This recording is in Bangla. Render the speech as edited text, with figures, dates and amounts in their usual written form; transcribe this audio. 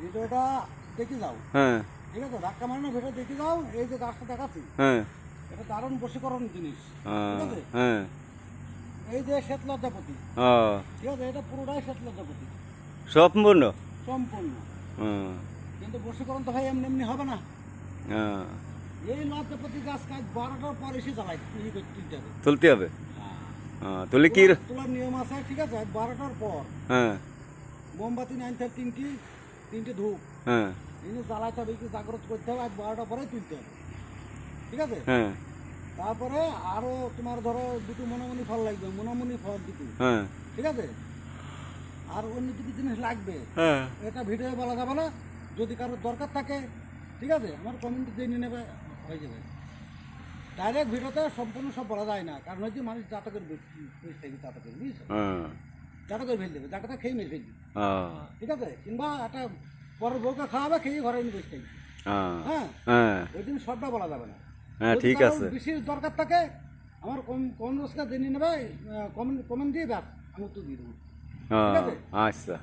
ভিডিওটা দেখে যাও। হ্যাঁ ঠিক আছে, ধাক্কা মারানো ভিডিও দেখে যাও। এই যে গাছটা দেখাচ্ছি, হ্যাঁ এটা দারুণ বশীকরণ জিনিস। ঠিক আছে, হ্যাঁ এই যে শ্বেত লজ্জাপতি, ও ঠিক আছে, এটা পুরোটাই শ্বেত লজ্জাপতি সম্পূর্ণ সম্পূর্ণ। হুম কিন্তু বশীকরণ তো ভাই এমনি এমনি হবে না। হ্যাঁ এই লজ্জাপতি গাছ কাজ 12টার পর এসে জ্বালাই তুলতে হবে। তুলতে হবে তুলে কি তোলার নিয়ম আছে, ঠিক আছে। 12টার পর হ্যাঁ মোমবাতি আনতে হবে, তিনটে ধূপ হ্যাঁ এনে জ্বালাইতে হবে, জাগ্রত করতে হবে। আজ 12টার পরে তুলতে হবে, ঠিক আছে। হ্যাঁ তারপরে আরো তোমার ধরো দুটো মনোমনি ফল লাগবে, মনোমনি ফল দুটো, হ্যাঁ ঠিক আছে। আর অন্য দুটো জিনিস লাগবে, হ্যাঁ এটা ভিডিও বলা যাবে না। যদি কারোর দরকার থাকে, ঠিক আছে, আমার কমেন্টে দিয়ে নিয়ে নেবে, হয়ে যাবে। ডাইরেক্ট ভিডিওতে সম্পূর্ণ সব বলা যায় না, কারণ হচ্ছে মানুষ জাতকের জাতকের বুঝছো, জাতকের ফেল দেবে, জাতকটা খেয়ে মেরে ফেলবে, ঠিক আছে। কিংবা একটা পরের বউকে খাওয়াবে, খেয়ে ঘরে এনে বসে থাকবে। হ্যাঁ, ওই দিন সবটা বলা যাবে না। ঠিক আছে, বেশি দরকার থাকে আমার কমেন্টসটা জেনে নেবে, কমেন্ট দিয়ে ব্যাস আমি উত্তর দিয়ে দেবো, ঠিক আছে। আচ্ছা।